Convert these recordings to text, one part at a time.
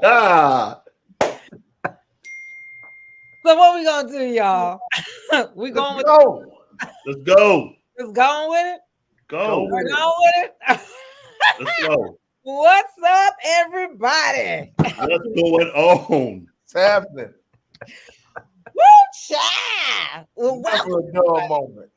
So what we gonna do, y'all? We going with Go. Let's go. let's go with it. Go. We're going with it. Let's go. What's up, everybody? What's going on? It's happening. Woo, child. Well, Never a dull moment.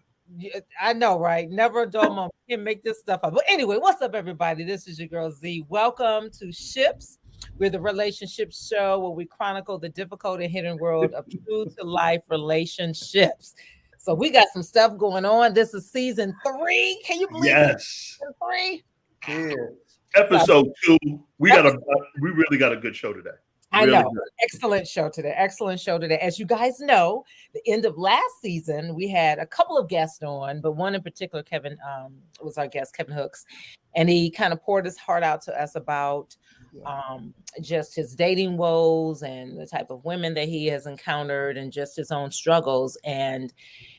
I know, right? Never a dull moment. You can make this stuff up. But anyway, what's up, everybody? This is your girl Z. Welcome to Ships. We're the relationship show where we chronicle the difficult and hidden world of true to life relationships. So we got some stuff going on. This is season 3. Can you believe it? Yes. Season 3? Kids. Episode 2. We really got a good show today. I Really know. good. Excellent show today. Excellent show today. As you guys know, the end of last season, we had a couple of guests on, but one in particular, Kevin, was our guest, Kevin Hooks. And he kind of poured his heart out to us about just his dating woes and the type of women that he has encountered and just his own struggles. And,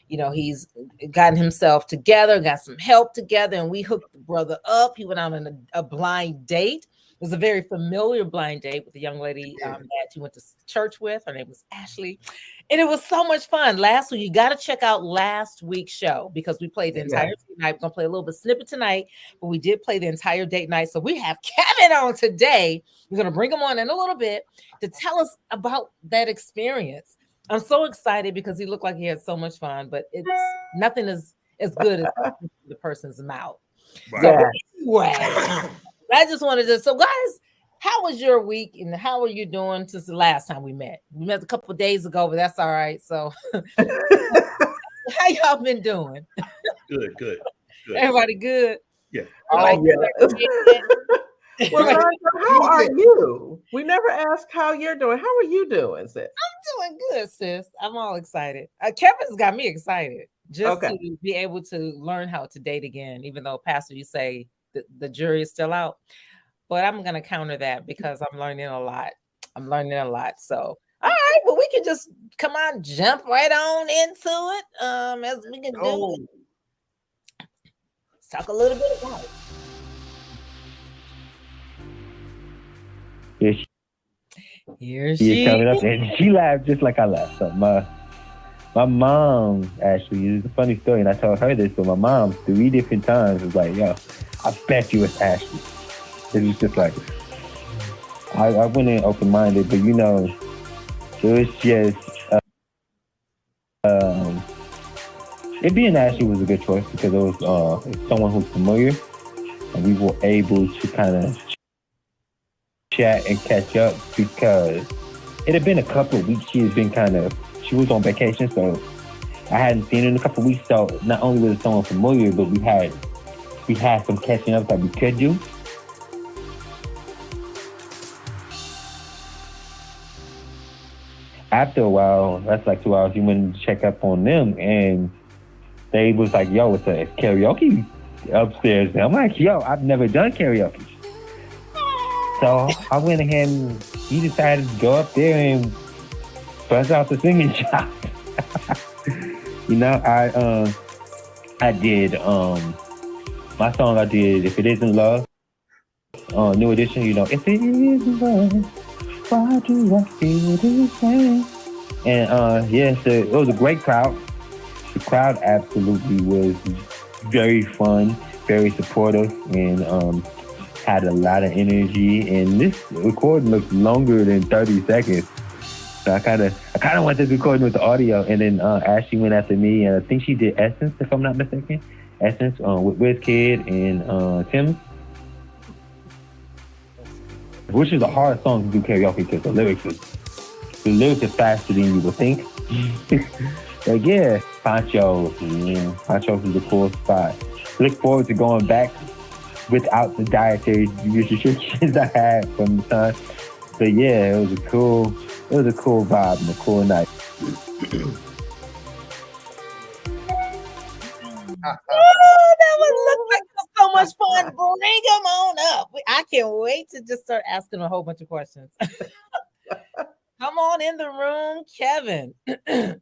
you know, he's gotten himself together, got some help together, and we hooked the brother up. He went out on a blind date. It was a very familiar blind date with a young lady that he went to church with. Her name was Ashley. And it was so much fun. Last week, you got to check out last week's show because we played the entire date night. We're going to play a little bit snippet tonight, but we did play the entire date night. So we have Kevin on today. We're going to bring him on in a little bit to tell us about that experience. I'm so excited because he looked like he had so much fun, but it's nothing is as good as the person's mouth. Right. So anyway, I just wanted to. So, guys, how was your week and how are you doing since the last time we met? We met a couple of days ago, but that's all right. So, how y'all been doing? Good. Everybody good? Yeah. Everybody good? Well, how are you? We never asked how you're doing. How are you doing, sis? I'm doing good, sis. I'm all excited. Kevin's got me excited just to be able to learn how to date again, even though, Pastor, you say the jury is still out. But I'm going to counter that because I'm learning a lot. So, all right, well, we can just jump right on into it as we can do. Let's talk a little bit about it. Here she coming up, and she laughed just like I laughed. So my mom actually is a funny story, and I told her this, but my mom 3 different times was like, "Yo, I bet you it's Ashley." It was just like I went in open-minded, but you know, it was just it being Ashley was a good choice because it was someone who's familiar, and we were able to kind of chat and catch up because it had been a couple of weeks. She was on vacation, so I hadn't seen her in a couple of weeks. So not only was it someone familiar, but we had some catching up that we could do. After a while, that's like 2 hours, you went to check up on them, and they was like, "Yo, it's karaoke upstairs." And I'm like, "Yo, I've never done karaoke." So I went ahead and he decided to go up there and bust out the singing job. You know, I did my song. I did "If It Isn't Love," New Edition. You know, if it isn't love, why do I feel the same? And so it was a great crowd. The crowd absolutely was very fun, very supportive, and had a lot of energy. And this recording looks longer than 30 seconds. So I kind of went to recording with the audio, and then Ashley went after me, and I think she did Essence, if I'm not mistaken. Essence with WizKid and Tim, which is a hard song to do karaoke because the lyrics are faster than you would think. But yeah, Poncho is a cool spot. Look forward to going back without the dietary restrictions I had from the time. But yeah, it was a cool vibe and a cool night. That would look like so much fun. Bring them on up. I can't wait to just start asking a whole bunch of questions. Come on in the room, Kevin. Hey,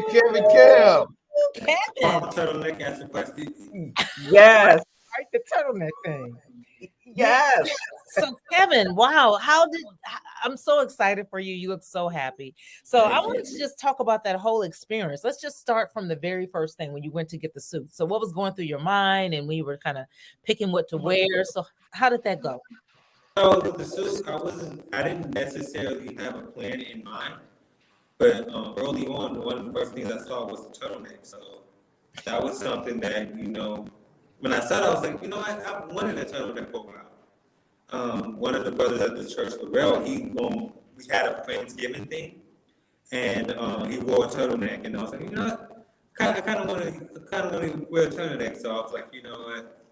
Kevin. Kevin. Turtleneck answer questions. Yes. Right, the turtleneck thing. Yes. So Kevin, wow, I'm so excited for you. You look so happy. So I wanted to just talk about that whole experience. Let's just start from the very first thing when you went to get the suit. So what was going through your mind, and we were kind of picking what to wear. So how did that go? So with the suit, I didn't necessarily have a plan in mind, but early on, one of the first things I saw was the turtleneck. So that was something that, when I saw it, I was like, I've wanted a turtleneck for a while. One of the brothers at the church, Pharrell, we had a Friendsgiving thing, and he wore a turtleneck, and I was like, what? I kind of want to wear a turtleneck. So I was like, what?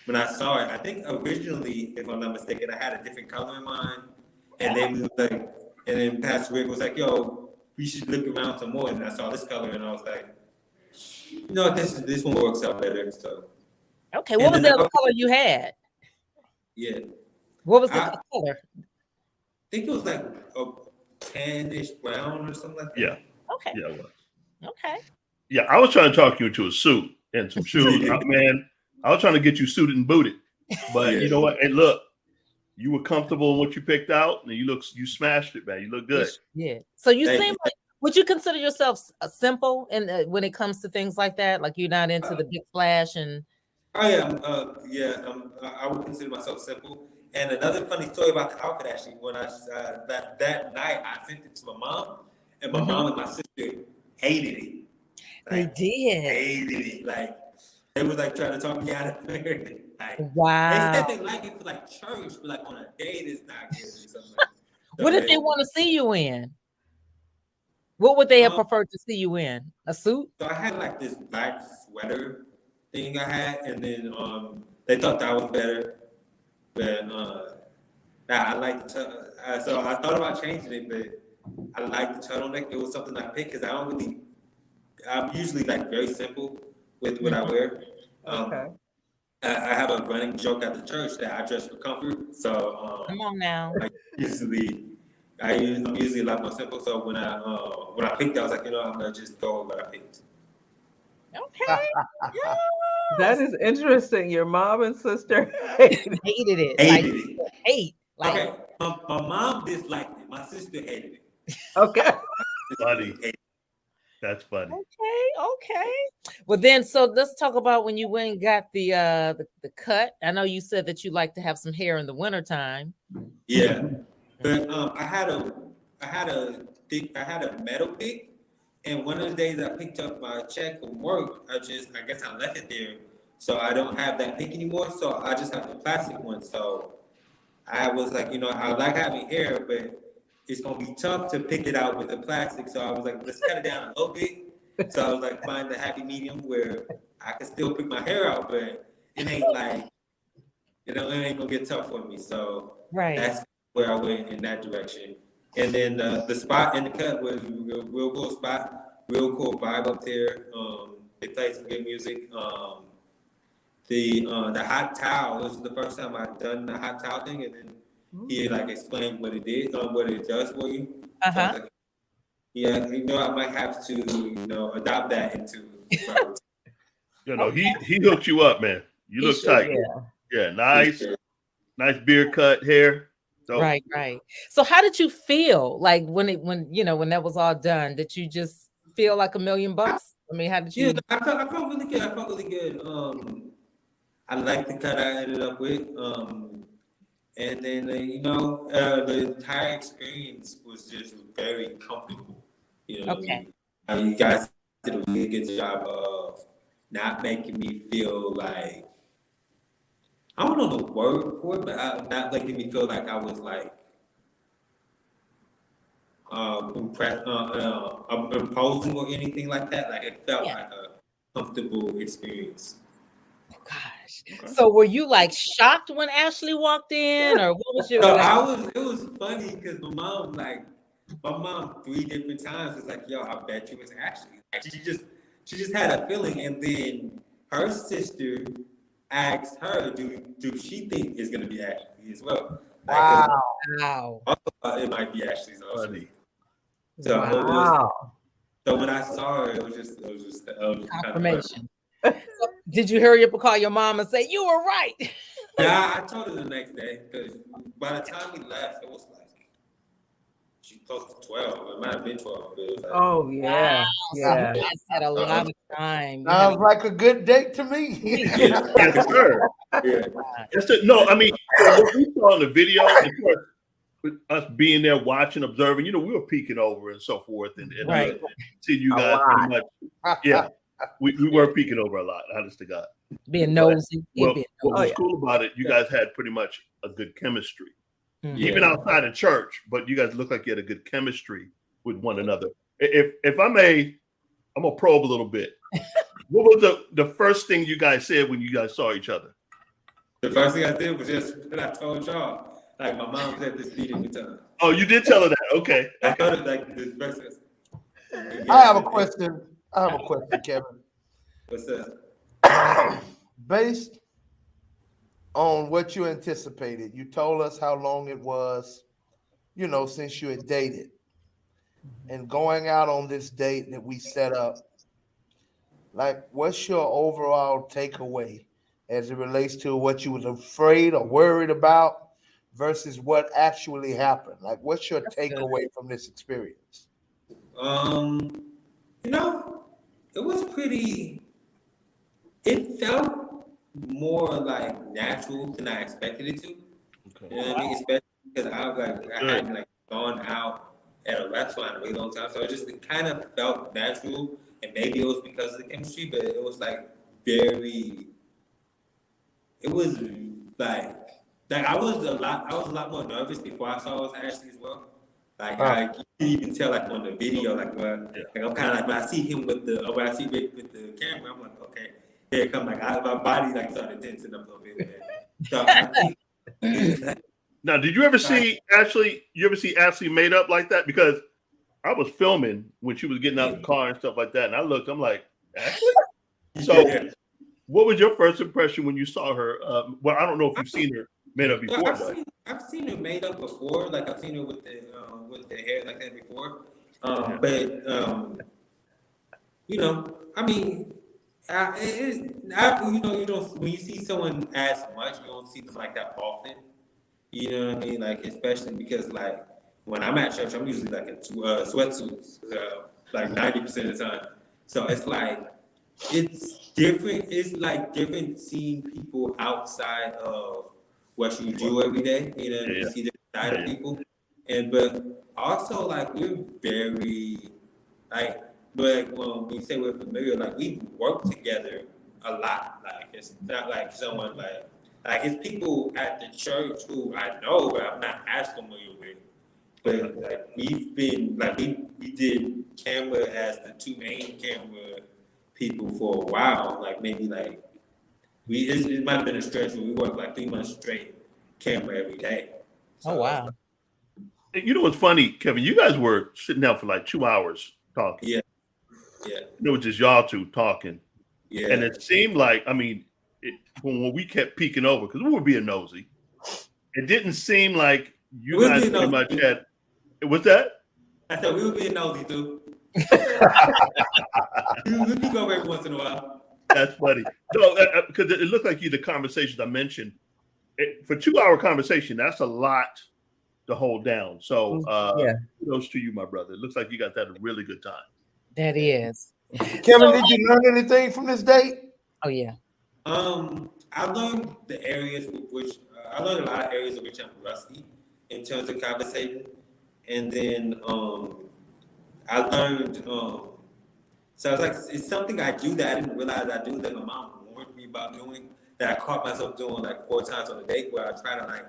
When I saw it, I think originally, if I'm not mistaken, I had a different color in mind, and then Pastor Rick was like, yo, we should look around some more, and I saw this color, and I was like, this one works out better. So okay, what was the other color you had? Yeah. What was the color? I think it was like a tannish brown or something like that. Yeah. Okay. Yeah, it was. Okay. Yeah, I was trying to talk you into a suit and some shoes. Man, I was trying to get you suited and booted. But you know what? Hey, look, you were comfortable in what you picked out, and you smashed it, man. You look good. Yeah. So you seem like, would you consider yourself simple when it comes to things like that? Like you're not into the big flash and. I am. I would consider myself simple. And another funny story about the outfit, actually, when that night I sent it to my mom, and my mom and my sister hated it. They did. Hated it. Like they was like trying to talk me out of wearing it. Like, wow. They said they like it for like church, but like on a date it's not good. Or something like that. What did they want to see you in? What would they have preferred to see you in? A suit? So I had like this black sweater thing I had, and then they thought that was better. But I like the so I thought about changing it, but I like the turtleneck. It was something I picked because I'm usually like very simple with what I wear. Okay. I have a running joke at the church that I dress for comfort. So come on now. I'm usually a lot more simple. So when I picked it, I was like, I'm gonna just go with what I picked. Okay. Yeah. That is interesting. Your mom and sister hated it. Hated it. Hate. Like, Okay. My mom disliked it. My sister hated it. Okay. Funny. That's funny. Okay. Well, then, so let's talk about when you went and got the cut. I know you said that you like to have some hair in the wintertime. Yeah, but I had a metal pick, and one of the days I picked up my check from work, I guess I left it there, so I don't have that pick anymore. So I just have the plastic one. So I was like, I like having hair, but it's gonna be tough to pick it out with the plastic. So I was like, let's cut it down a little bit. So I was like, find the happy medium where I can still pick my hair out, but it ain't like, it ain't gonna get tough for me. So that's where I went in that direction. And then the spot in the cut was real cool spot, real cool vibe up there. They played some good music. The hot towel, this is the first time I've done the hot towel thing, and then he like explained what it did, what it does for you. So I was like, yeah, I might have to, adopt that into. He hooked you up, man. You look tight. Yeah, nice beard cut, hair. So. Right. So how did you feel like when that was all done? Did you just feel like $1 million? I mean, how did you? Yeah, I felt really good. I like the cut I ended up with. And then, the entire experience was just very comfortable. Okay. You guys did a really good job of not making me feel like, I don't know the word for it, but not making me feel like I was like imposing or anything like that. Like it felt like a comfortable experience. Gosh. So were you like shocked when Ashley walked in, or what was your? It was funny because my mom 3 different times was like, "Yo, I bet you it's Ashley." Like she just had a feeling, and then her sister asked her, "Do she think it's gonna be Ashley as well?" Wow. It might be Ashley's also. Funny. So so when I saw her, it was just confirmation. So did you hurry up and call your mom and say you were right? Yeah, I told her the next day because by the time we left, it was like she close to 12. It might have been 12, but it was like, Oh yeah, Wow, so yeah. you guys had a lot of time. You had Sounds like a good date to me. yeah, Yes, sir. yeah. No, I mean, what we saw in the video, of course, with us being there, watching, observing, we were peeking over and so forth, and Right. seeing you A guys lot. pretty much. Yeah, we were peeking over a lot, honest to God. being nosy. Well, being what was nosy. cool about it, you guys had pretty much a good chemistry, Mhm. even outside of church. But you guys look like you had a good chemistry with one another. If I may, I'm gonna probe a little bit. What was the first thing you guys said when you guys saw each other? The first thing I did was just what I told y'all. Like my mom said this meeting with her. Oh, you did tell her that. Okay. I told her like this person. I have a question. Kevin. What's that? Based on what you anticipated, you told us how long it was, since you had dated. And going out on this date that we set up, like, what's your overall takeaway as it relates to what you was afraid or worried about versus what actually happened? Like, what's your takeaway from this experience? It was pretty. It felt more like natural than I expected it to. Okay. You know what I mean? Especially because I hadn't like gone out at a restaurant in a really long time, so it kind of felt natural. And maybe it was because of the chemistry, but it was like very. It was like I was a lot more nervous before I saw it was Ashley as well. Like I can even tell like on the video, like I'm kind of like when I see him with the camera, I'm like, okay, here it come. Like my body like started tensing up a little bit. So I think. Now, did you ever see Ashley? You ever see Ashley made up like that? Because I was filming when she was getting out of the car and stuff like that, and I looked. I'm like, Ashley. So, what was your first impression when you saw her? Well, I don't know if you've seen her made up before. I've seen her made up before. Like I've seen her with the hair like that before. But I mean, you don't when you see someone as much, you don't see them like that often. You know what I mean? Like especially because like when I'm at church, I'm usually like in sweatsuits, like 90% of the time. So it's like it's different. It's like different seeing people outside of what you do every day. You know, you see the side of people, but also like we're very like when we say we're familiar, like we work together a lot. Like it's not like someone like it's people at the church who I know, but I'm not as familiar with. But like we've been like we did camera as the two main camera people for a while. Like maybe like it might have been a stretch where we worked like 3 months straight camera every day. So, Oh wow. You know what's funny, Kevin? You guys were sitting down for like 2 hours talking. Yeah. It was just y'all two talking. Yeah. And it seemed like, I mean, when we kept peeking over, because we were being nosy, it didn't seem like you guys pretty much had. What's that? I said we were being nosy too. We peek over every once in a while. That's funny. No, because it looked like the conversations I mentioned. For 2 hour conversation, that's a lot to hold down. So kudos to you, my brother. It looks like you guys had a really good time. That is. Kevin, did you learn anything from this date? Oh yeah. I learned the areas which I learned a lot of areas in which I'm rusty in terms of conversation, and then I learned. So it's like it's something I do that I didn't realize I do that my mom warned me about doing. That I caught myself doing like 4 times on a date, where I try to like.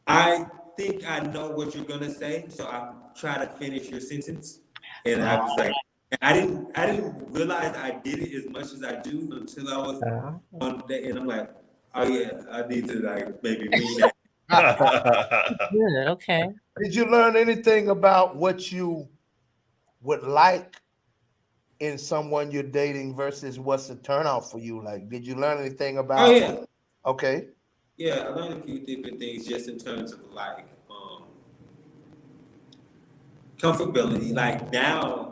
I think I know what you're gonna say, so I try to finish your sentence, and I was like. I didn't realize I did it as much as I do until I was on the day, and I'm like, oh yeah, I need to like maybe read that. Good. Okay. Did you learn anything about what you would like in someone you're dating versus what's the turnout for you? Like, did you learn anything about? Oh yeah. Okay. Yeah, I learned a few different things just in terms of like comfortability. Like now.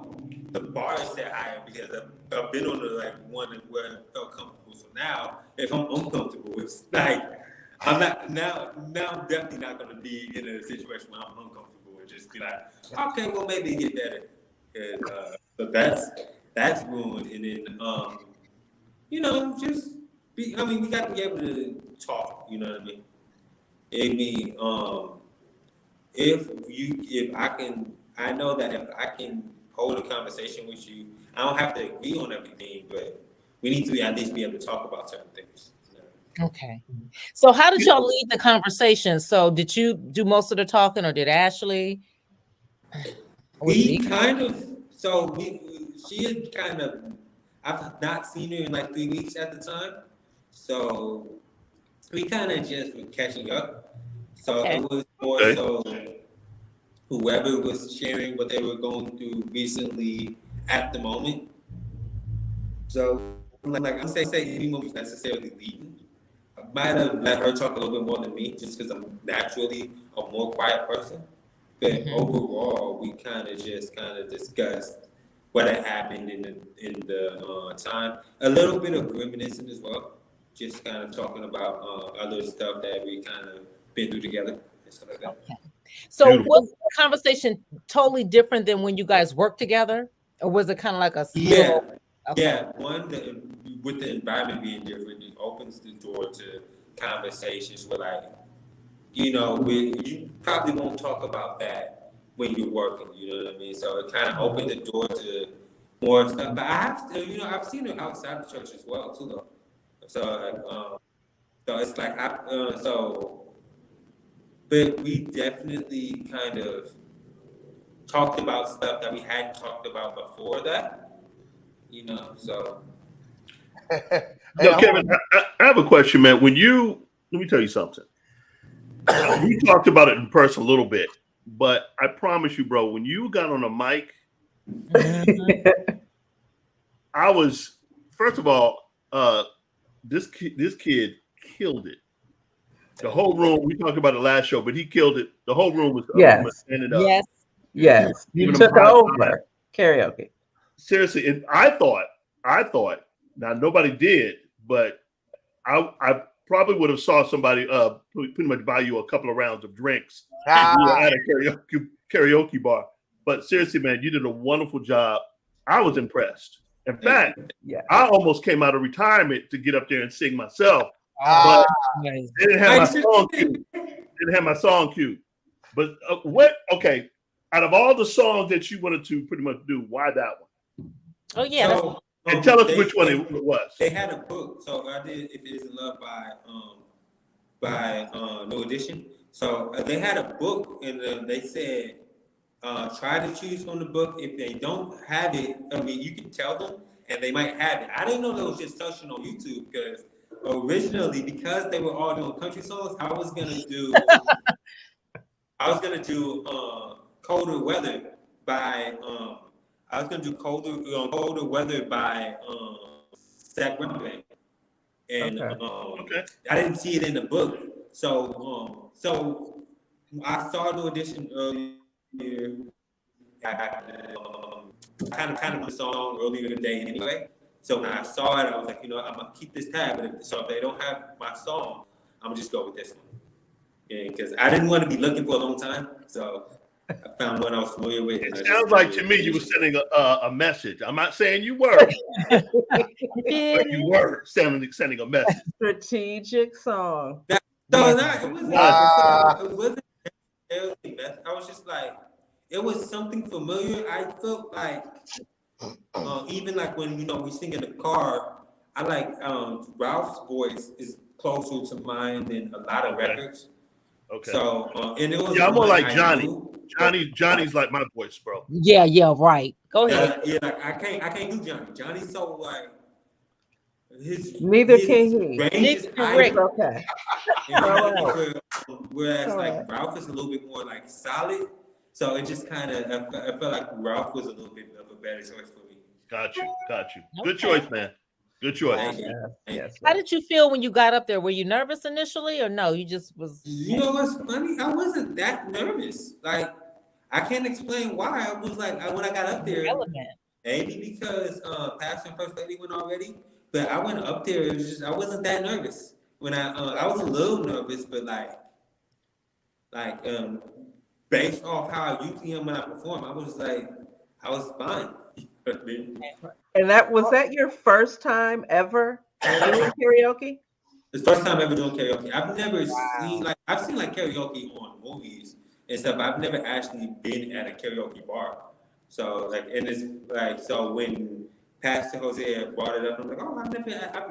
the bar is set higher because I've been on the like one where I felt comfortable. So now, if I'm uncomfortable, it's like I'm not now. I'm definitely not going to be in a situation where I'm uncomfortable and just be like, okay, well maybe get better. And, so that's ruined. And then just be. I mean, we got to be able to talk. You know what I mean? I know that if I can hold a conversation with you, I don't have to agree on everything, but we need to at least be able to talk about certain things. Okay. So how did y'all lead the conversation? So did you do most of the talking, or did Ashley? She had kind of, I've not seen her in like 3 weeks at the time. So we kind of just were catching up. So it was more so whoever was sharing what they were going through recently at the moment. So like I'm saying anyone was necessarily leading. I might have let her talk a little bit more than me just because I'm naturally a more quiet person. But overall, we kind of discussed what had happened in the time. A little bit of reminiscing as well. Just kind of talking about other stuff that we kind of been through together and stuff like that. Okay. So was the conversation totally different than when you guys worked together? Or was it kind of like a Yeah. One, with the environment being different, it opens the door to conversations where like, you probably won't talk about that when you're working, you know what I mean? So it kind of opened the door to more stuff. But I've seen it outside the church as well too, though. So it's like but we definitely kind of talked about stuff that we hadn't talked about before that, so. No, Kevin, I have a question, man. Let me tell you something. We talked about it in person a little bit, but I promise you, bro, when you got on a mic, I was, first of all, this kid killed it. The whole room, we talked about it last show, but he killed it. The whole room was standing up. Yes. You took over karaoke. Seriously, and I thought, now nobody did, but I probably would have saw somebody pretty much buy you a couple of rounds of drinks at a karaoke bar. But seriously, man, you did a wonderful job. I was impressed. In fact, I almost came out of retirement to get up there and sing myself. But they didn't have my song cue. But out of all the songs that you wanted to pretty much do, why that one? Oh yeah. And tell us which one it was. They had a book. So I did If It Isn't Love by No Edition. So they had a book, and they said, try to choose from the book. If they don't have it, you can tell them, and they might have it. I didn't know that was just searching on YouTube, because originally, because they were all doing country songs, I was gonna do Colder Weather by Colder Weather by Zach Brown. And I didn't see it in the book. So I saw the audition earlier. Kind of the song earlier today anyway. So when I saw it, I was like, I'm gonna keep this tab. So if they don't have my song, I'm gonna just go with this one. Because I didn't want to be looking for a long time. So I found one I was familiar with. It sounds like to me you were sending a message. I'm not saying you were, but you were sending a message. Strategic song. It wasn't necessarily best. I was just like, it was something familiar. I felt like, even like when we sing in the car, I like Ralph's voice is closer to mine than a lot of records. Okay. So and it was I'm more like Johnny. Johnny's like my voice, bro. Yeah, right. Go ahead. Like I can't do Johnny. Johnny's so like neither can he. It's correct. Okay. Whereas like Ralph is a little bit more like solid. So it just kind of I felt like Ralph was a little bit of a better choice for me. Got you. Good choice, man. Good choice. Yes. How did you feel when you got up there? Were you nervous initially, or no? You just was. You know what's funny? I wasn't that nervous. Like I can't explain why. I was like when I got up there. maybe because Pastor and First Lady went already, but I went up there. It was just I wasn't that nervous when I was a little nervous, but like based off how I usually am when I perform, I was fine. You know what I mean? And was that your first time ever doing karaoke? It's the first time ever doing karaoke. I've never seen like karaoke on movies and stuff. I've never actually been at a karaoke bar. So and it's like so when Pastor Jose brought it up, I'm like, oh, I've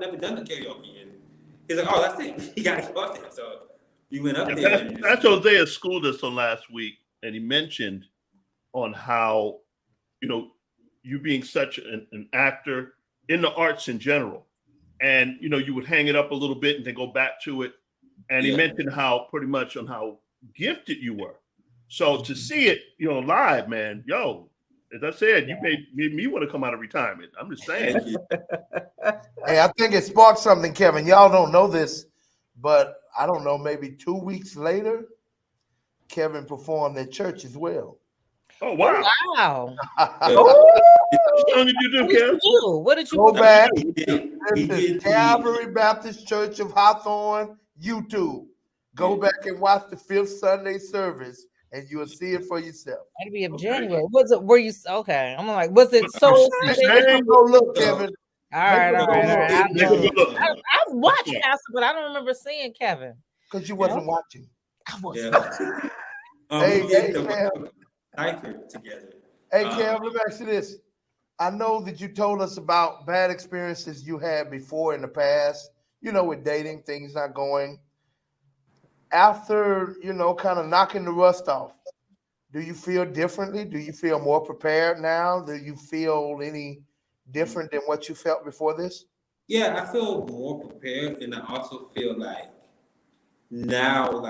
never done the karaoke, and he's like, oh, that's it. You gotta go up there. So we went up there. Pastor Hosea schooled us on last week, and he mentioned on how you being such an actor in the arts in general, and you would hang it up a little bit and then go back to it, and he mentioned how pretty much on how gifted you were. So to see it live, man, as I said, you made me want to come out of retirement. I'm just saying. Hey, I think it sparked something, Kevin. Y'all don't know this, but I don't know, maybe 2 weeks later, Kevin performed at church as well. Oh, wow. Wow. What did you do, Kev? What did you Go do? back. He This did is Calvary Baptist Church of Hawthorne, YouTube. Go back and watch the 5th Sunday service, and you'll see it for yourself. That'd be in January. Was it? Were you okay? I'm like, was it so? There you go. Look, Kevin. All right. I watched Yeah. Pastor, but I don't remember seeing Kevin. Because you wasn't watching. I was. Yeah. Hey, We did Kev. the cipher together. Hey, Kev, let me ask you this. I know that you told us about bad experiences you had before in the past, with dating, things not going. After, kind of knocking the rust off, do you feel differently? Do you feel more prepared now? Do you feel any different than what you felt before this? Yeah, I feel more prepared, and I also feel like now,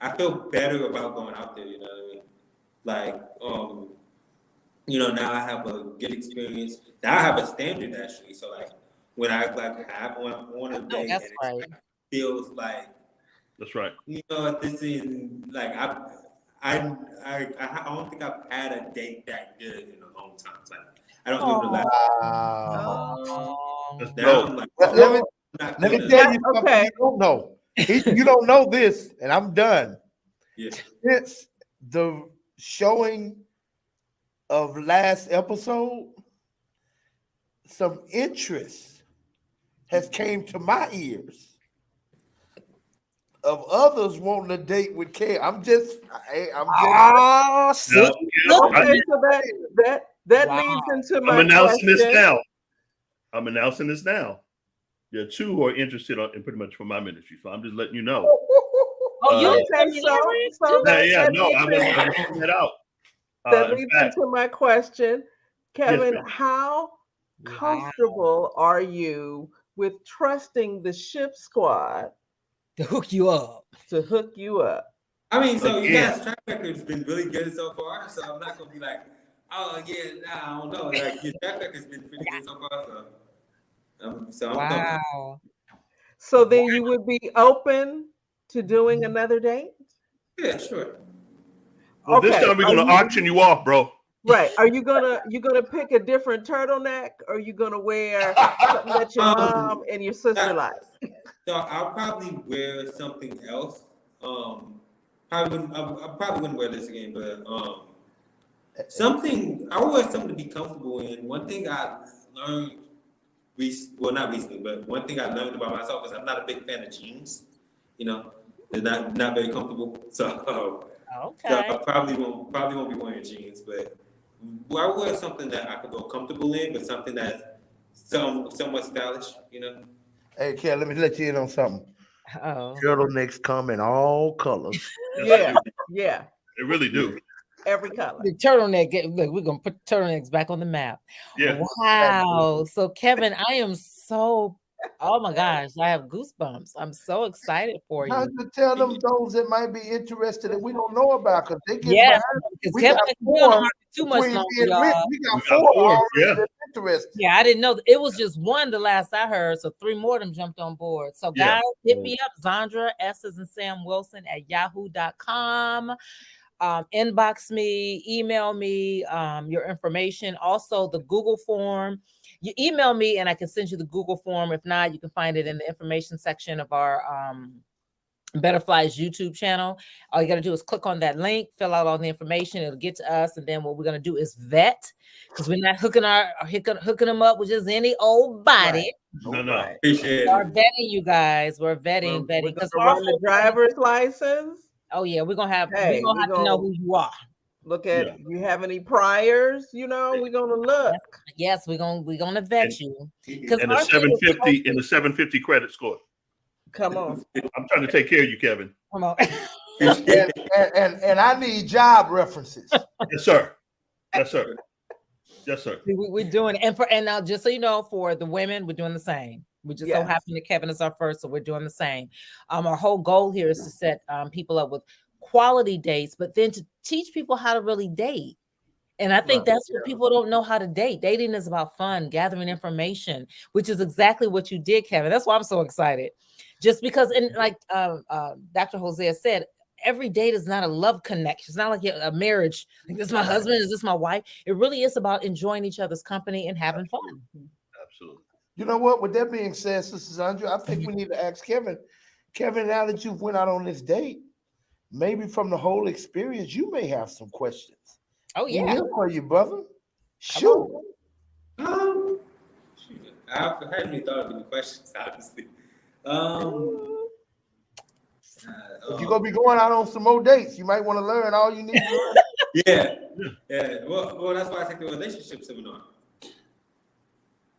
I feel better about going out there. You know what I mean? Now I have a good experience. Now I have a standard actually. So when I have on a day, That's and right. it feels like That's right. this is I don't think I've had a date that good in a long time. I don't do it a lot. Wow. That's Now dope. I'm like, Let me tell you something Okay. you don't know. You don't know this, and I'm done. yeah. Since the showing of last episode, some interest has came to my ears of others wanting to date with Kay. I'm just Oh, No, Okay, so that Wow. leads into I'm my announcing this question. now. I'm announcing this now. There are 2 who are interested in pretty much for my ministry, so I'm just letting you know. Oh, you didn't Okay, say so Yeah, that no, leads I in- was putting that out. that In leads fact, into my question, Kevin. ma'am. How comfortable are you with trusting the Ship Squad to hook you up. to hook you up? I mean, so you Again. guys' track record's been really good so far, so I'm not gonna be like, oh yeah, I don't know. Like your track record's been pretty good so far, so I'm comfortable. Wow. So then you would be open to doing another date? Yeah, sure. Well, this Okay, time we're are gonna you- auction you off, bro. Right. Are you gonna pick a different turtleneck, or are you gonna wear something that your mom and your sister like? So I'll probably wear something else. I probably wouldn't wear this again, but I'll wear something to be comfortable in. One thing I learned, not recently, but one thing I learned about myself is I'm not a big fan of jeans. They're not very comfortable. So I probably won't be wearing jeans, but I'll wear something that I can feel comfortable in, but something that's somewhat stylish. Hey, Kel, let me let you in on something. Oh. Turtlenecks come in all colors. Yeah, yeah, They really do. every color. The turtleneck. Look, we're gonna put turtlenecks back on the map. Yeah. Wow. So Kevin, I am so. Oh my gosh, I have goosebumps. I'm so excited for How you. you tell them those that might be interested that we don't know about because they get Yeah, behind. because We Kevin got ain't been on the four market too much between longer, me and Rick. y'all. We got We got 4 four, already yeah. that's interested. Yeah, I didn't know it was just one the last I heard, so 3 more of them jumped on board. So Yeah. guys, hit me up, Zandra S as in Sam Wilson at yahoo.com. inbox me, email me your information. Also, the Google form. You email me and I can send you the Google form. If not, you can find it in the information section of our Betterfly's YouTube channel. All you got to do is click on that link, fill out all the information. It'll get to us. And then what we're going to do is vet, because we're not hooking them up with just any old body. No. Right. Appreciate We are it. vetting you guys. We're vetting. We're Because gonna run the driver's license. oh yeah, we're gonna have Hey, we're gonna have to know who you are. Look at Yeah. you have any priors, we're gonna look. Yes, we're gonna vet you. Because And a 750 credit score. Come on. I'm trying to take care of you, Kevin. Come on. And I need job references. Yes, sir. Yes, sir. Yes, sir. We're doing it. And now just so you know, for the women, we're doing the same. We just so Yes. happen that Kevin is our first, so we're doing the same. Our whole goal here is to set people up with quality dates, but then to teach people how to really date. And I think Right. that's what people don't know how to date. Dating is about fun, gathering information, which is exactly what you did, Kevin. That's why I'm so excited. Just because, and like Dr. Hosea said, every date is not a love connection. It's not like a marriage. Like, this is my husband, is this my wife? It really is about enjoying each other's company and having fun. Absolutely. You know what? With that being said, Sister Sandra, I think we need to ask Kevin. Kevin, now that you've went out on this date, maybe from the whole experience, you may have some questions. Oh, We're yeah. here for you, brother. Sure. Shoot, I hadn't even thought of any questions, honestly. If you're gonna be going out on some more dates, you might want to learn all you need to learn. Yeah. Well, that's why I take the relationship seminar.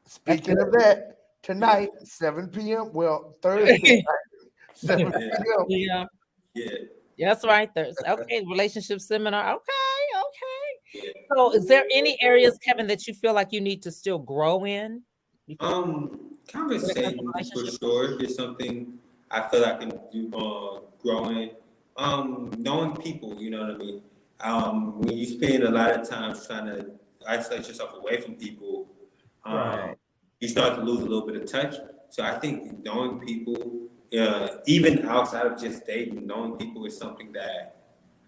Speaking of that, tonight, 7 p.m. Well, Thursday night, 7 p.m. Yeah. Yeah. That's right. There's okay, relationship seminar. Okay. Yeah. So is there any areas, Kevin, that you feel like you need to still grow in? Conversation for sure is something I feel I can do growing. Knowing people, you know what I mean? When you spend a lot of time trying to isolate yourself away from people, Right. you start to lose a little bit of touch. So I think knowing people, even outside of just dating, knowing people is something that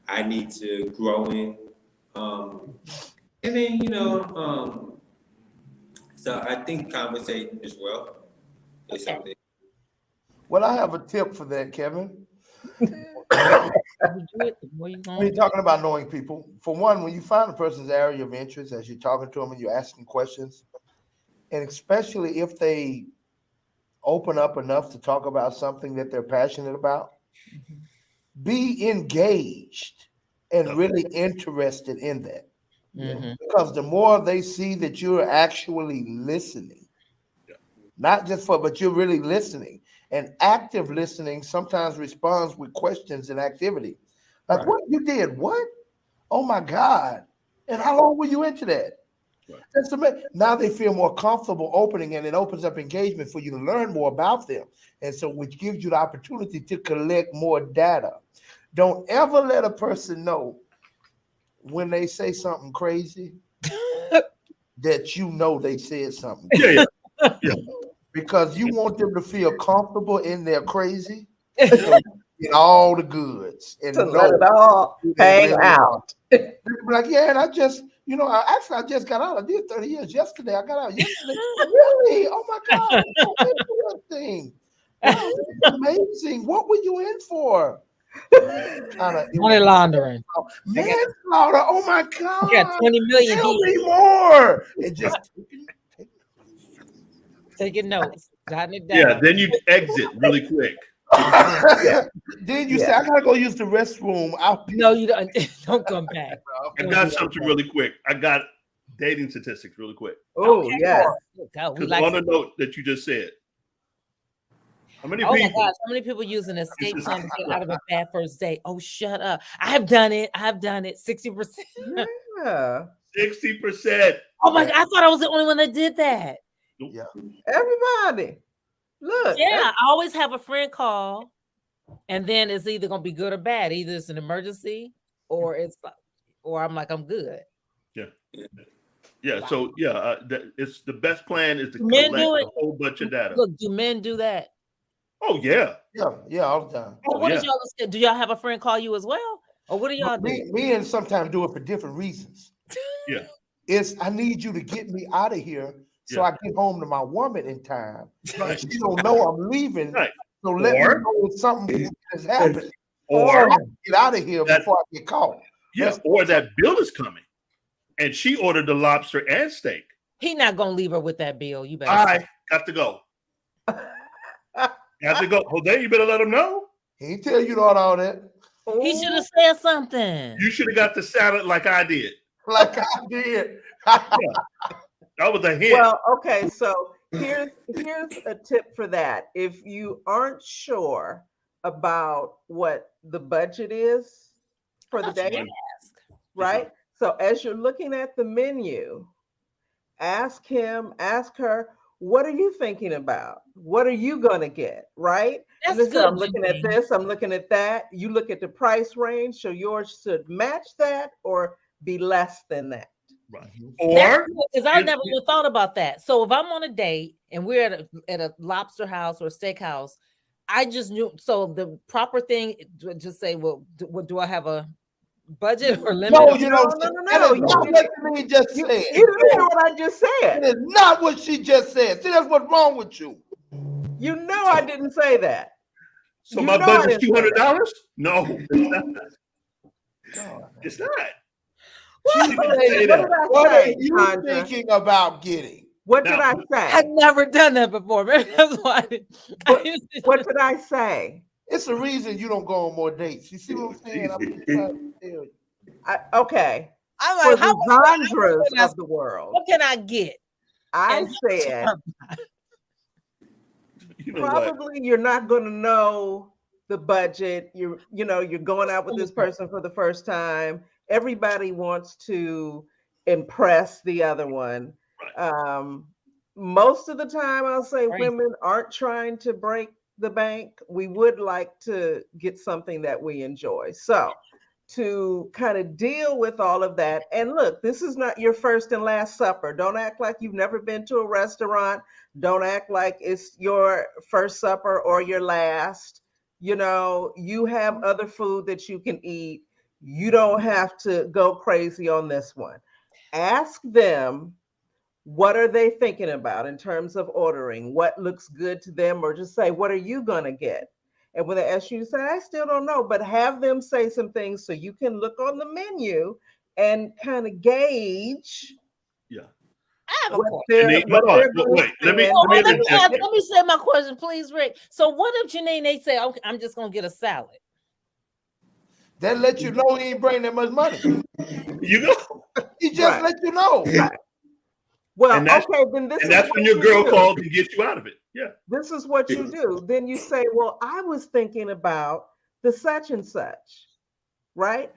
I need to grow in. And then, so I think conversation as well is something. Well, I have a tip for that, Kevin. You do it, the more you When you're talking about knowing people, for one, when you find a person's area of interest as you're talking to them and you're asking questions, and especially if they open up enough to talk about something that they're passionate about, be engaged and really interested in that. Mhm. Because the more they see that you're actually listening, not just but you're really listening, and active listening sometimes responds with questions and activity. Like, Right. what you did? What? Oh my God. And how long were you into that? Right. That's amazing. Now they feel more comfortable opening, and it opens up engagement for you to learn more about them. And so, which gives you the opportunity to collect more data. Don't ever let a person know when they say something crazy that you know they said something. Yeah. Because you want them to feel comfortable in their crazy, in all the goods, and To know let it all who they hang really out. are. They be like, yeah, and I just, I just got out. I did 30 years yesterday. I got out yesterday. Really? Oh my God! Interesting. Wow, amazing. What were you in for? Money laundering. Manslaughter. Oh my God! You got 20 million Tell here. me more. And just Taking notes, jotting it down. Yeah. Then you exit really quick. then you say, I gotta go use the restroom. No, you don't. Don't come back. I got something really quick. I got dating statistics really quick. Oh, Okay. yes. Go. We Because like. on a note that you just said, how many Oh my people? gosh, how many people use an escape plan to get out of a bad first date? Oh, shut up. I have done it. 60%. Yeah. 60%. Oh my God, I thought I was the only one that did that. Everybody. Look. Yeah, I always have a friend call, and then it's either gonna be good or bad. Either it's an emergency, or I'm like, I'm good. Yeah. Wow. So it's the best plan is to Do men collect do a it? whole bunch of data. Look, do men do that? Oh yeah. Yeah, all the time. What is y'all? Do y'all have a friend call you as well? Or what do y'all do? Me and sometimes do it for different reasons. Yeah. It's I need you to get me out of here so Yeah. I get home to my woman in time. Right. And she don't know I'm leaving. Right. So let me Or- know if something has happened. Or Get out of here That- before I get caught. yeah, or that bill is coming, and she ordered the lobster and steak. He not gonna leave her with that bill. You better. I got to go. Got to go. Jose, you better let him know. He ain't tell you all that. He should have said something. You should have got the salad like I did. Like I did. That was a hint. Well, okay, so here's a tip for that. If you aren't sure about what the budget is for the Thought you day, didn't ask. right? So as you're looking at the menu, ask him, ask her, what are you thinking about? What are you gonna get? Right? That's Listen, good. I'm looking at Janine. this, I'm looking at that. You look at the price range, so yours should match that or be less than that. Right. That's Or good, because I you- never even thought about that. So if I'm on a date and we're at a lobster house or a steakhouse, I just knew. So the proper thing would just say, well, do I have a budget or limit? No, of- you know, No. that is You not didn't- what me just said. You didn't hear what I just It said. is not what she just said. See, that's what's wrong with you. You know I didn't say that. so You my know I budget's didn't say $200? No, it's not. It's not. She She didn't said, say What that. did I what are say, you Chandra? thinking about getting? What did Now- I I've say? never done that before. Maybe that's why. What did I say? It's the reason you don't go on more dates. You see what I'm saying? I'm just trying to tell you. Okay, I'm for like, how the much genres can I- of the world, what can I get? I And- said You know what? probably you're not going to know the budget. You're going out with this person for the first time. Everybody wants to impress the other one. Most of the time, I'll say Right. women aren't trying to break the bank. We would like to get something that we enjoy. So to kind of deal with all of that, and look, this is not your first and last supper. Don't act like you've never been to a restaurant. Don't act like it's your first supper or your last. You have other food that you can eat. You don't have to go crazy on this one. Ask them, what are they thinking about in terms of ordering? What looks good to them? Or just say, what are you going to get? And when they ask you to say, I still don't know, but have them say some things so you can look on the menu and kind of gauge Yeah. I have a what question. Janine, what hold on. they're gonna Wait, let me- spend. Well, let me let me interject. let me say my question, please, Rick. So what if Janine they say, okay, I'm just gonna get a salad? That let you know he ain't bringing that much money. You know, He just Right. let you know. Well, And that's- okay, then this and is that's what when your you girl do. calls and gets you out of it. Yeah. This is what you do. Then you say, well, I was thinking about the such and such, right?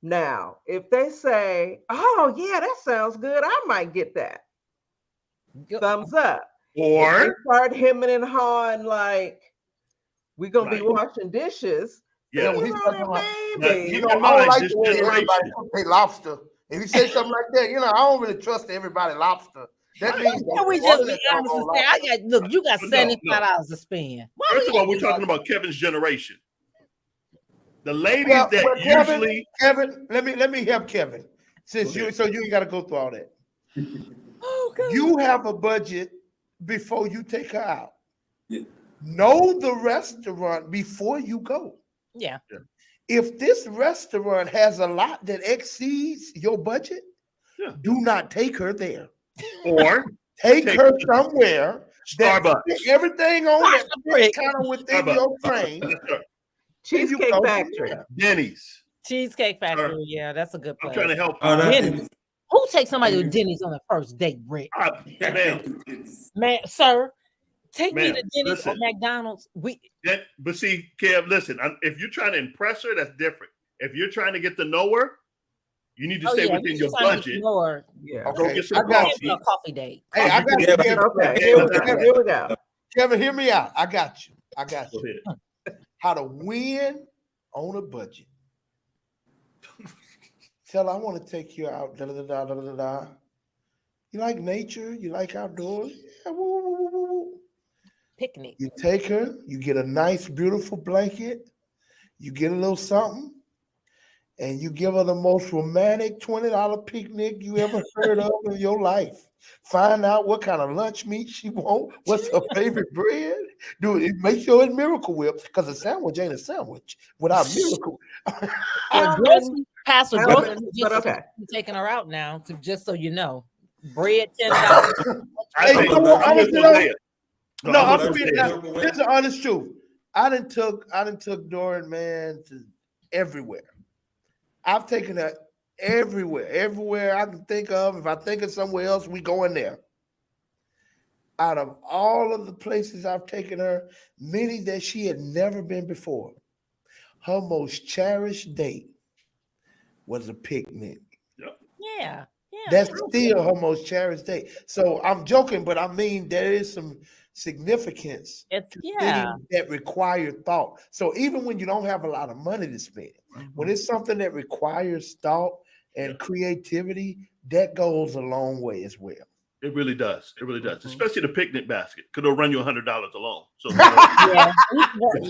Now, if they say, oh, yeah, that sounds good, I might get that. Thumbs up. If they Or start hemming and hawing like, we're going to be Right. washing dishes, yeah, Yeah, you he's know, talking then about- maybe. Keep I in don't mind, like this the way everybody generation. cook their lobster. If you say something like that, I don't really trust everybody lobster. That means Can we just be honest and say, I got look, you got No, no. $75 to spend. Why First we of all, gotta we're be talking like- about Kevin's generation. The ladies Well, that but Kevin- usually Kevin, let me help Kevin. Since you ain't got to go through all that. Oh, God. You have a budget before you take her out. Yeah. Know the restaurant before you go. Yeah. If this restaurant has a lot that exceeds your budget, Yeah. do not take her there. or Take Take her her- somewhere that Starbucks. everything on that Rick. kind of within Starbucks. your frame. Yes, sir. Cheesecake go from Factory. there. Denny's. Cheesecake Factory. Yeah, that's a good I'm place. trying to help. Oh, no. Denny's. Who takes somebody to Denny's on the first date, Rick? Man, Man, sir, take me Ma'am, to Denny's or listen. McDonald's. but see, Kev, listen. If you're trying to impress her, that's different. If you're trying to get to know her, you need to stay within you your just trying to get budget. to know her. Yeah. Go Okay, get some I got coffee. A coffee date. Hey, I got you, Yeah, Kevin. Okay, Kevin, here we go. Kevin, hear me out. I got you. Go ahead. How to win on a budget. Tell her I want to take you out. Da, da, da, da, da, da, da. You like nature? You like outdoors? Yeah, woo, woo, woo, woo, woo. Picnic. You take her, you get a nice, beautiful blanket, you get a little something, and you give her the most romantic $20 picnic you ever heard of in your life. Find out what kind of lunch meat she want, what's her favorite bread. Make sure it's Miracle Whip, because a sandwich ain't a sandwich without Miracle. Again, Pastor Calvin, Dorothy but just okay. taking her out now, to just so you know. Bread $10. I think you know what, I'm just gonna say it. No, I'm I'm just being, gonna say it. this is the honest truth. I done took Doran, man, to everywhere. I've taken her everywhere I can think of. If I think of somewhere else, we go in there. Out of all of the places I've taken her, many that she had never been before, her most cherished date was a picnic. Yeah. That's still her most cherished date. So I'm joking, but I mean there is some significance It's to things that require thought. So even when you don't have a lot of money to spend, when it's something that requires thought and creativity, that goes a long way as well. It really does. It really does. Especially the picnic basket. Could have run you $100 alone. So We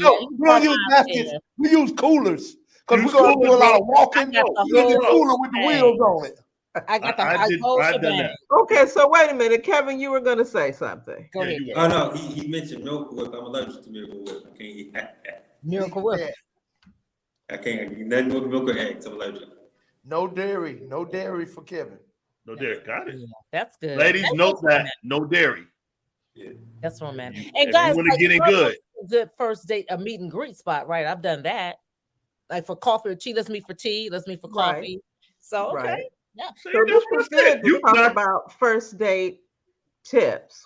don't use baskets. We use coolers because we're gonna do a lot of walking. You get the cooler with the wheels on it. I got I've done that. Okay, so wait a minute, Kevin, you were going to say something. Go ahead. Oh no, he mentioned Miracle Whip. I'm allergic to Miracle Whip. I can't eat Miracle Whip. I can't eat nothing with milk or eggs. I'm allergic. No dairy for Kevin. No dairy. Got it. Yeah, that's good. Ladies, That's note that. romantic. No dairy. That's romantic. If And you guys, wanna get it good. Good first date, a meet and greet spot, right? I've done that. Like for coffee or tea, let's meet for tea, let's meet for coffee. So okay. Right. Yeah. See, So that's this what is I said. good to You talk got about first date tips.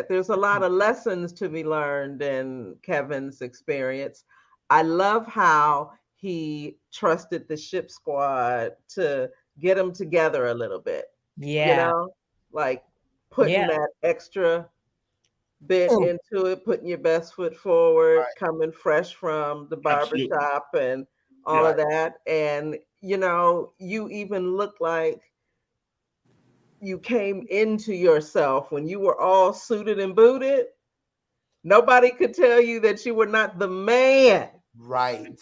There's a lot of lessons to be learned in Kevin's experience. I love how he trusted the ship squad to get them together a little bit. Yeah. You know, like putting Yeah. that extra bit into it, putting your best foot forward, coming fresh from the Absolutely. barbershop and all of that. And, you know, you even look like you came into yourself when you were all suited and booted. Nobody could tell you that you were not the man. Right.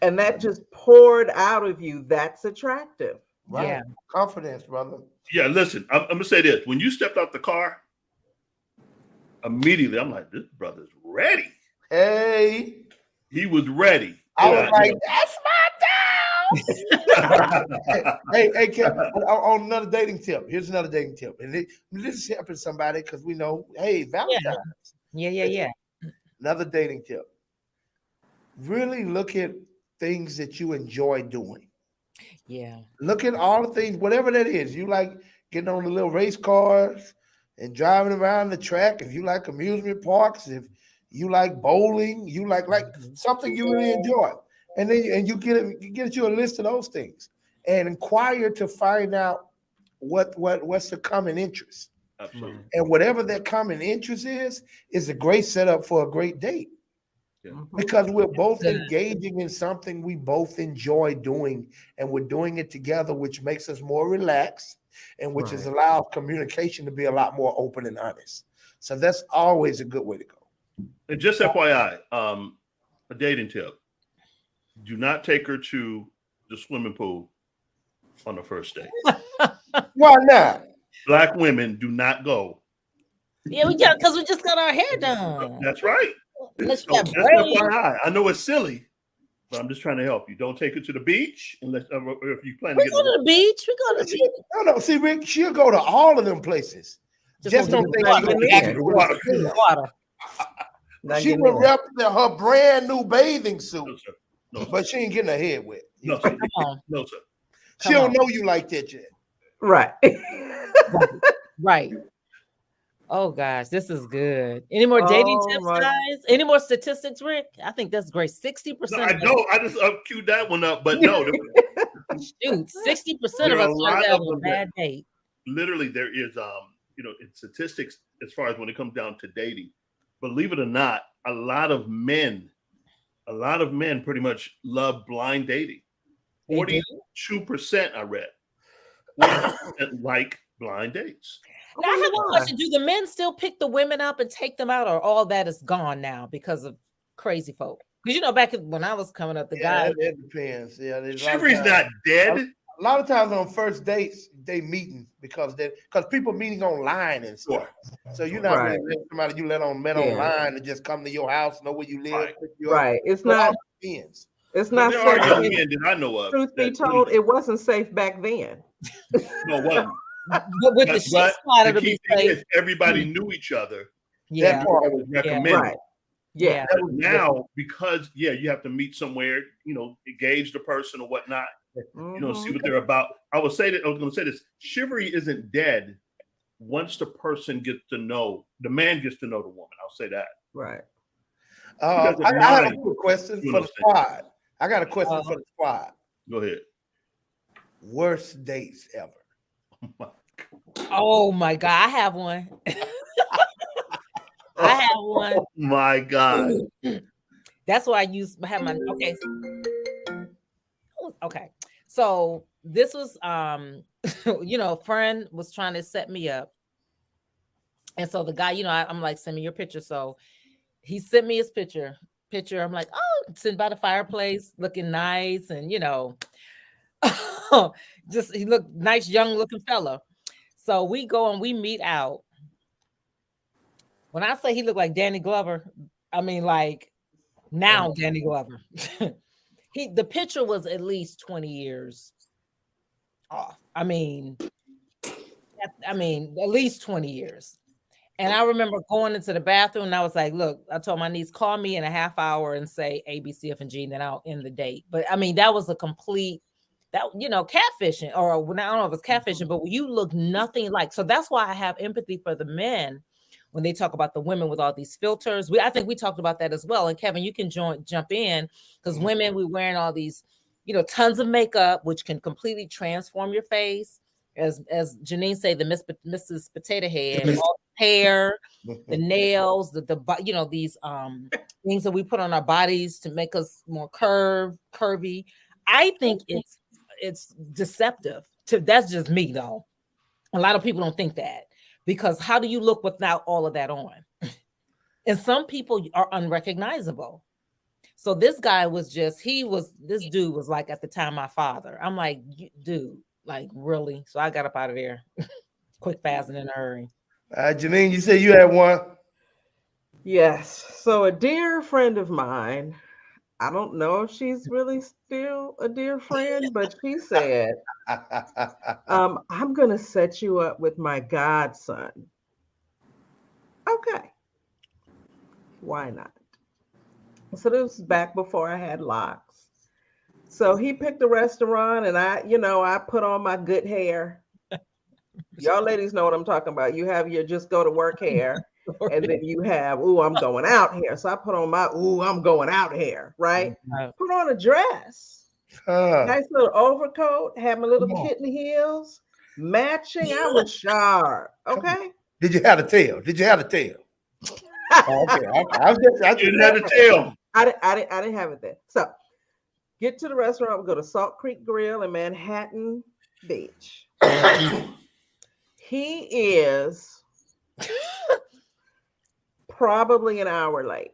And that just poured out of you. That's attractive. Right. Yeah. Confidence, brother. Yeah, listen, I'm gonna say this. When you stepped out the car, immediately I'm like, this brother's ready. Hey, He was ready. I And was like, that's my town. hey, Kevin, on another dating tip. Here's another dating tip. And this is helping somebody because we know, hey, Valentine's. Yeah. Another dating tip. Really look at things that you enjoy doing. Yeah. Look at all the things, whatever that is. You like getting on the little race cars and driving around the track. If you like amusement parks, if you like bowling, you like something you really enjoy. And then you get you a list of those things and inquire to find out what's the common interest. Absolutely. And whatever that common interest is a great setup for a great date. Yeah. Because we're both engaging in something we both enjoy doing, and we're doing it together, which makes us more relaxed and which has allowed communication to be a lot more open and honest. So that's always a good way to go. And just FYI, a dating tip. Do not take her to the swimming pool on the first date. Why not? Black women do not go. Yeah, we just got our hair done. That's right. Unless you So got just braids. FYI. I know it's silly, but I'm just trying to help you. Don't take her to the beach unless if you plan to We get go to the beach. We go to the beach. No. See, Rick, she'll go to all of them places. Just don't think water. she'll Yeah. get Water. Water. She would rep her brand new bathing No, suit, sir. No, sir. but she ain't getting her head wet. No, sir. Come on. No, sir. She Come don't on. know you like that yet. Right. Right. Oh gosh, this is good. Any more dating Oh, tips, my- guys? Any more statistics, Rick? I think that's great. 60%. No, I don't. I just queued that one up, but no. Shoot, 60% There of are us a lot started out of with a them bad date. Literally, there is in statistics as far as when it comes down to dating. Believe it or not, a lot of men pretty much love blind dating. They do? 42% I read 40% like blind dates. Now, I have a question. Do the men still pick the women up and take them out, or all that is gone now because of crazy folk? Because back when I was coming up, the guy. That depends. Yeah, Shivery's not dead. A lot of times on first dates, they meeting because people meeting online and stuff. So you're not really letting somebody you met online and just come to your house, know where you live. Right. It's not. Depends. It's not There are young safe. men that I know of. Truth be told, it wasn't safe back then. No, it wasn't. But with the shit spot, it'll be safe. Everybody knew each other. Yeah. That part was recommended. Right. Yeah. But now, because you have to meet somewhere, engage the person or whatnot. See what they're about. I was going to say this. Shivery isn't dead once the person gets to know, the man gets to know the woman. I'll say that. Right. I have a quick question for the squad. I got a question for the squad. Go ahead. Worst dates ever. Oh my God. I have one. I have one. Oh my God. That's why I have my okay. So this was a friend was trying to set me up. And so the guy, I'm like, send me your picture. So he sent me his picture. I'm like, oh, sitting by the fireplace, looking nice, and just he looked nice, young looking fella. So we go and we meet out. When I say he looked like Danny Glover, I mean like now Danny Glover. The picture was at least 20 years off. I mean, at least 20 years. And I remember going into the bathroom and I was like, look, I told my niece, call me in a half hour and say A, B, C, F, and G, and then I'll end the date. But I mean, that was a complete, catfishing, or I don't know if it's catfishing, but you look nothing like. So that's why I have empathy for the men when they talk about the women with all these filters. I think we talked about that as well. And Kevin, you can jump in, because women, we wearing all these, tons of makeup, which can completely transform your face. As Janine say, the Mrs. Potato Head, all the hair, the nails, the these things that we put on our bodies to make us more curvy. I think it's deceptive. That's just me though. A lot of people don't think that, because how do you look without all of that on? And some people are unrecognizable. So this guy was this dude was like at the time my father. I'm like, dude, like really? So I got up out of there quick, fast, and in a hurry. Janine, you said you had one? Yes. So a dear friend of mine, I don't know if she's really still a dear friend, but she said, I'm going to set you up with my godson. Okay. Why not? So this was back before I had locks. So he picked a restaurant and I put on my good hair. Y'all ladies know what I'm talking about. You have your just go to work hair. And then you have, I'm going out here. So I put on my, I'm going out here, right? Put on a dress. Nice little overcoat, had my little kitten heels, matching. I was sharp. Okay. Did you have a tail? Okay. I didn't have a tail. I didn't have it there. So get to the restaurant. We go to Salt Creek Grill in Manhattan Beach. He is probably an hour late.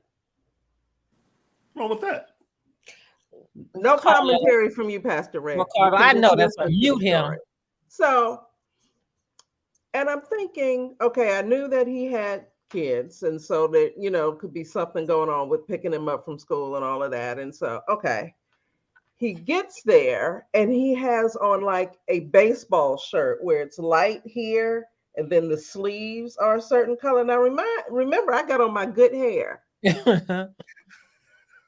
What's wrong with that? No commentary from you, Pastor Red. I know that's why. Mute him. So, and I'm thinking, okay, I knew that he had kids, and so that could be something going on with picking him up from school and all of that. And so, okay, he gets there and he has on like a baseball shirt where it's light here and then the sleeves are a certain color. Now remember, I got on my good hair.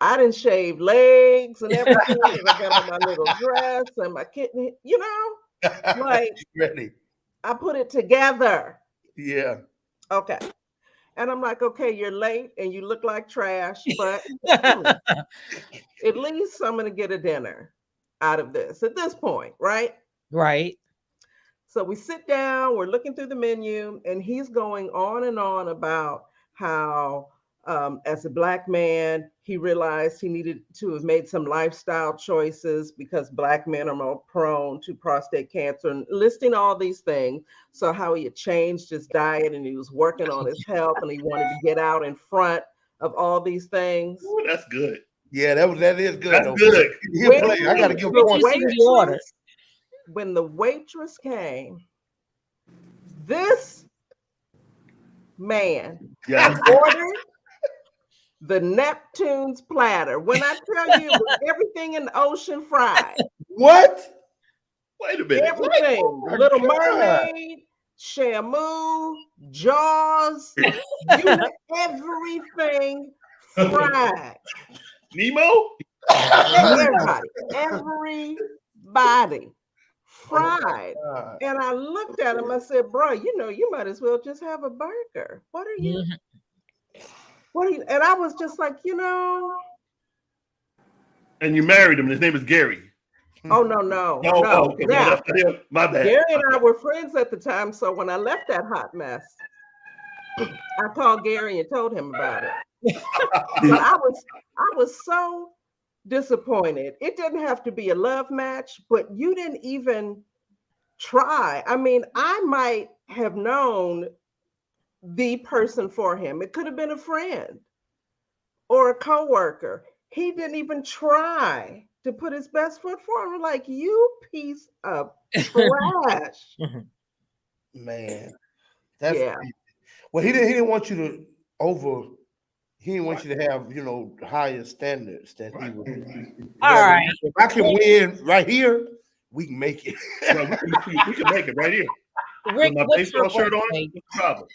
I didn't shave legs and everything. I got on my little dress and my kitten, like ready. I put it together. Yeah. Okay. And I'm like, okay, you're late and you look like trash, but at least I'm going to get a dinner out of this at this point, right? Right. So we sit down, we're looking through the menu, and he's going on and on about how as a Black man, he realized he needed to have made some lifestyle choices because Black men are more prone to prostate cancer, and listing all these things. So how he had changed his diet and he was working on his health and he wanted to get out in front of all these things. Ooh, that's good. Yeah, that is good. That's though. good. He'll play. I gotta give him The points. the order. when the waitress came, this man Yeah. ordered the Neptune's platter. When I tell you it was everything in the ocean fried, What? Wait a minute. everything, my Little God. Mermaid, Shamu, Jaws, everything fried. Nemo? Everybody fried. And I looked at him, I said, bro, you might as well just have a burger. What are you? And I was just like, And you married him. His name is Gary. oh, no. Oh, okay. Now, That's not him. My bad. Gary and I were friends at the time. So when I left that hot mess, I called Gary and told him about it. But I was so disappointed. It didn't have to be a love match, but you didn't even try. I mean, I might have known the person for him. It could have been a friend or a coworker. He didn't even try to put his best foot forward. I'm like, you piece of trash. Man, that's Yeah. well. He didn't want you to He didn't want you to have higher standards that he would. All right. If I can win right here, we can make it. Well, we can make it right here. Rick, With my what's your baseball shirt worst on. date? What's the problem?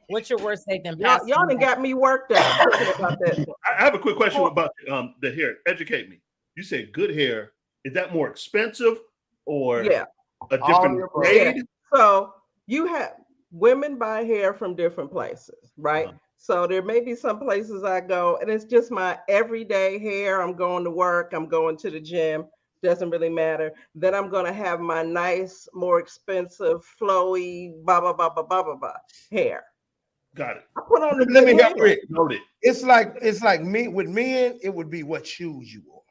What's your worst date then? Y'all done got me worked up thinking about that. I have a quick question about the hair. Educate me. You say good hair. Is that more expensive or Yeah. a different grade? Yeah. So you have women buy hair from different places, right? So there may be some places I go and it's just my everyday hair. I'm going to work, I'm going to the gym, doesn't really matter. Then I'm going to have my nice, more expensive, flowy, hair. Got it. I put on the Let me good help hair. Rick. Noted. It's like me with men. It would be what shoes you wore.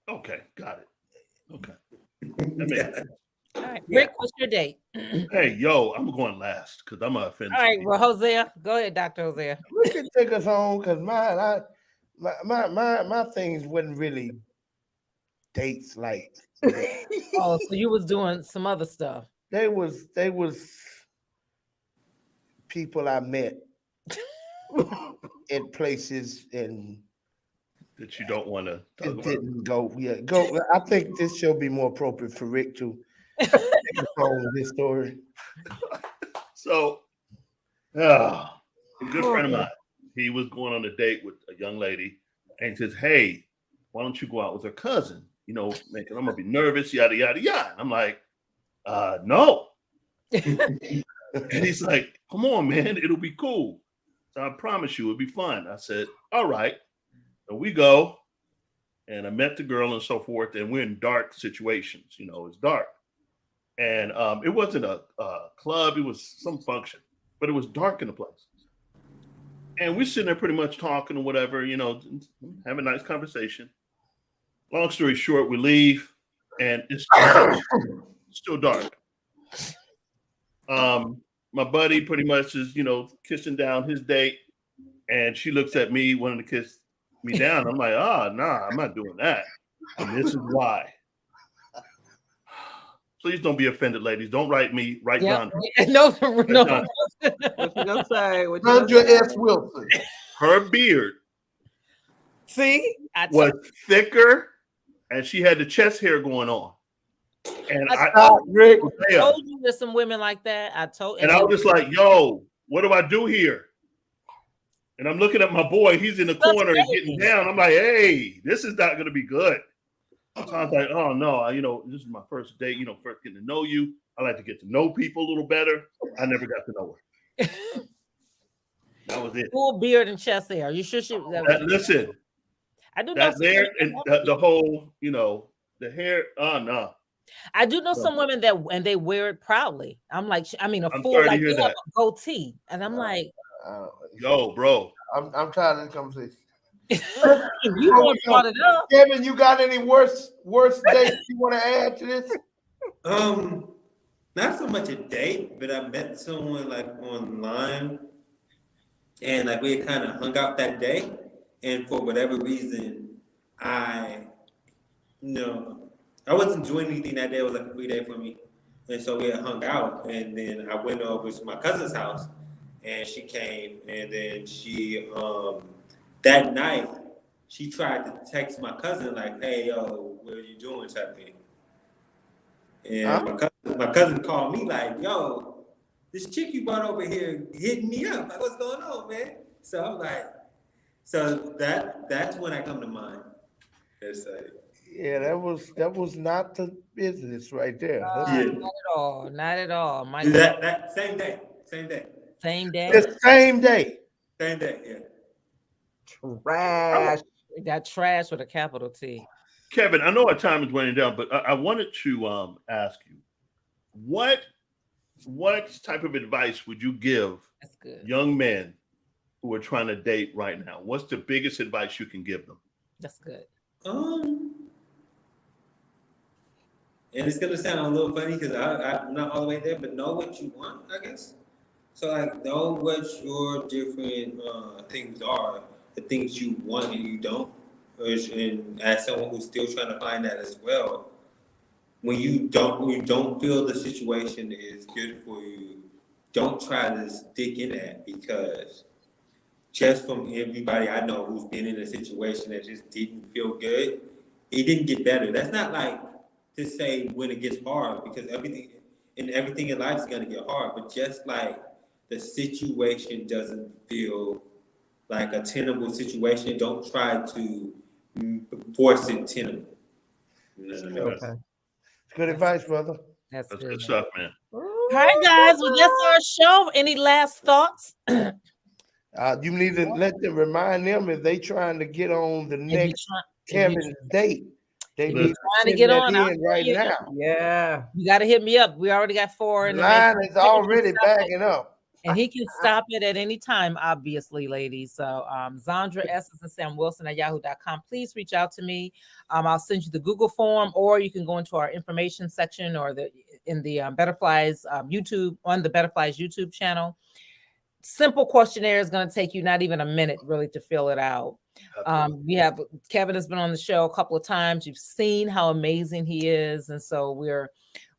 Okay, got it. Okay. That makes sense. All right. Rick, what's your date? Hey, yo, I'm going last because I'm offended. All right, well, Hosea, go ahead, Dr. Hosea. We can take us home because my things wasn't really dates like Oh, so you was doing some other stuff. they was people I met in places and that you don't want to talk it about. didn't go. Yeah, go. I think this show be more appropriate for Rick to take us home with this story. So, a good friend of mine, he was going on a date with a young lady and says, hey, why don't you go out with her cousin? You know, man, 'cause I'm going to be nervous, yada, yada, yada. I'm like, no. And he's like, come on, man, it'll be cool. So I promise you, it'll be fun. I said, all right. So we go, and I met the girl and so forth, and we're in dark situations. You know, it's dark. And it wasn't a club, it was some function, but it was dark in the place. And we're sitting there pretty much talking or whatever, you know, having a nice conversation. Long story short, we leave, and it's still dark. My buddy pretty much is, you know, kissing down his date, and she looks at me wanting to kiss me down. I'm like, nah, I'm not doing that. And this is why. Please don't be offended, ladies. Don't write me. Write down. No. What you gonna say? Sandra S. Wilson. Her beard See, was thicker, and she had the chest hair going on. And Rick. told you there's some women like that. I was just like, yo, what do I do here? And I'm looking at my boy. He's in the corner and getting down. I'm like, hey, this is not going to be good. So I was like, oh, no, you know, this is my first date, you know, first getting to know you. I like to get to know people a little better. I never got to know her. That was it. Full beard and chest hair. You sure she? Listen, I do know that there and the whole, you know, the hair. Oh, no. I do know some women that, and they wear it proudly. I'm like, I'm full sorry to like hear you have that. a goatee, and I'm like, Yo, bro. I'm tired of this conversation. you want to brought it up. Kevin, you got any worse dates you want to add to this? Not so much a date, but I met someone like online, and like we kind of hung out that day, and for whatever reason, I wasn't doing anything that day. It was like a free day for me. And so we had hung out, and then I went over to my cousin's house, and she came, and then she, that night, she tried to text my cousin, like, hey, yo, what are you doing, type thing. And my cousin called me, like, yo, this chick you brought over here hitting me up. Like, what's going on, man? So I'm like, so that's when I come to mind. It's like, Yeah, that was not the business right there. Not at all. My that same day. same day. The same day. Yeah. Trash. That trash with a capital T. Kevin, I know our time is winding down, but I wanted to ask you, what type of advice would you give That's good. young men who are trying to date right now? What's the biggest advice you can give them? That's good. And it's gonna sound a little funny because I'm not all the way there, but know what you want, I guess. So like, know what your different things are, the things you want and you don't. And as someone who's still trying to find that as well, when you don't feel the situation is good for you, don't try to stick in that, because just from everybody I know who's been in a situation that just didn't feel good, it didn't get better. That's not like to say when it gets hard, because everything in life is gonna get hard, but just like the situation doesn't feel like a tenable situation, don't try to force it tenable. Okay. Good advice, brother. That's That's good. good stuff, man. All right, guys. Well, that's our show. Any last thoughts? You need to let them remind them if they trying to get on the If next you're Kevin's date. They if need you're to trying to send get that on, in right now. Yeah. you got to hit me up. We already got 4 in The the line making. is already backing up. And he can stop it at any time, obviously, ladies. So Zandra Essence and Sam Wilson at yahoo.com. Please reach out to me. I'll send you the Google form, or you can go into our information section or in the Betterflies YouTube, on the Betterflies YouTube channel. Simple questionnaire is going to take you not even a minute really to fill it out. Kevin has been on the show a couple of times. You've seen how amazing he is. And so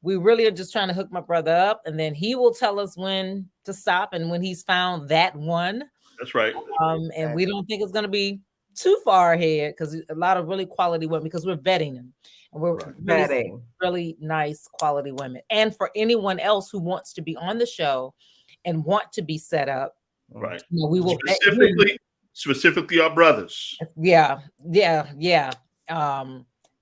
we really are just trying to hook my brother up, and then he will tell us when to stop and when he's found that one. That's right. And we don't think it's going to be too far ahead, because a lot of really quality women, because we're vetting them, and we're Vetting. really nice quality women. And for anyone else who wants to be on the show and want to be set up, Right. we will specifically our brothers. Yeah.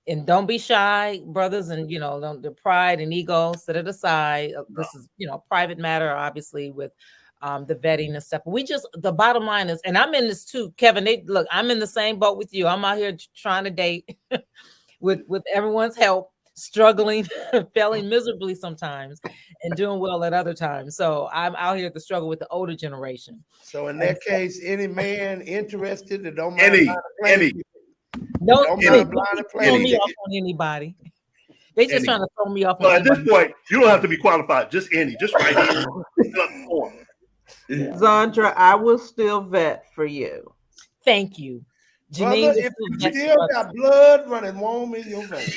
And don't be shy, brothers, and the pride and ego, set it aside. This is private matter, obviously, with the vetting and stuff. The bottom line is, and I'm in this too, Kevin. Look, I'm in the same boat with you. I'm out here trying to date with everyone's help, struggling, failing miserably sometimes, and doing well at other times. So I'm out here to struggle with the older generation. So in that case, any man interested that don't mind any. Don't throw me off on anybody. They just trying to throw me off. Well, at this point, you don't have to be qualified. Just right here. Zandra, I will still vet for you. Thank you. Janine, brother, if you still got blood running warm in your veins.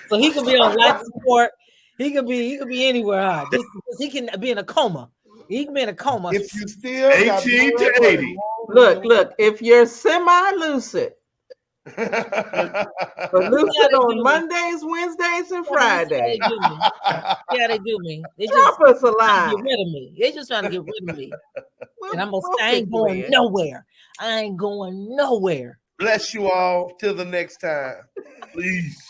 So he could be on life support. He could be anywhere. Huh? He can be in a coma. He can be in a coma. If you still 18 to 80. Look, if you're semi-lucid, but lucid on Mondays, Wednesdays, and Fridays. Yeah, they do me. They just us a line. Get rid of me. They just trying to get rid of me. And I ain't going nowhere. I ain't going nowhere. Bless you all. Till the next time. Please.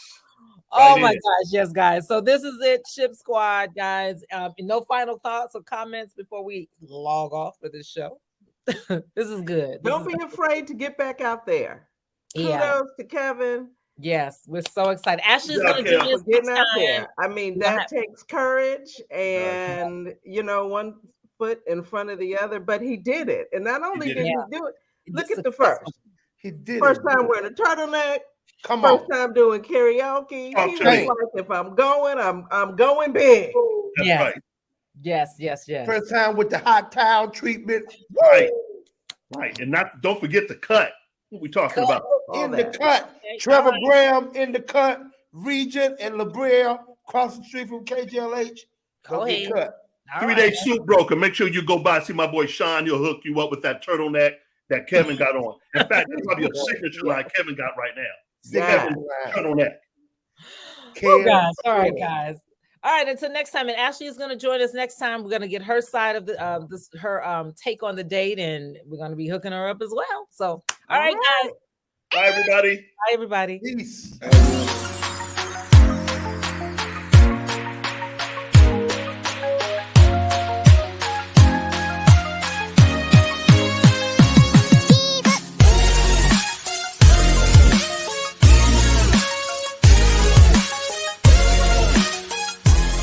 Oh my gosh, yes, guys. So this is it, Ship Squad, guys. No final thoughts or comments before we log off for this show. This is good. Don't be afraid to get back out there. Kudos to Kevin. Yes, we're so excited. Ashley's going to do this getting out there. I mean, that takes courage and one foot in front of the other, but he did it. And not only did he do it, look at the first. He did first time wearing a turtleneck. Come on. First time doing karaoke. He was like, if I'm going, I'm going big. That's right. Yes. First time with the hot towel treatment. Right. Right, and don't forget the cut. What we talking about? All In that. the cut. Okay, Trevor all right. Graham in the cut. Regent and LaBrea across the street from KJLH. Go Go get ahead. cut. All 3 right. Day Suit Broker. Make sure you go by and see my boy Sean. He'll hook you up with that turtleneck that Kevin got on. In fact, that's probably a signature line Kevin got right now. Yeah. Kevin turtleneck. Oh, Cam guys. All right, Ford. guys. All right, until next time. And Ashley is going to join us next time. We're going to get her side of the her take on the date, and we're going to be hooking her up as well. So, all right, guys. Bye, everybody. Bye, everybody. Peace. Everyone.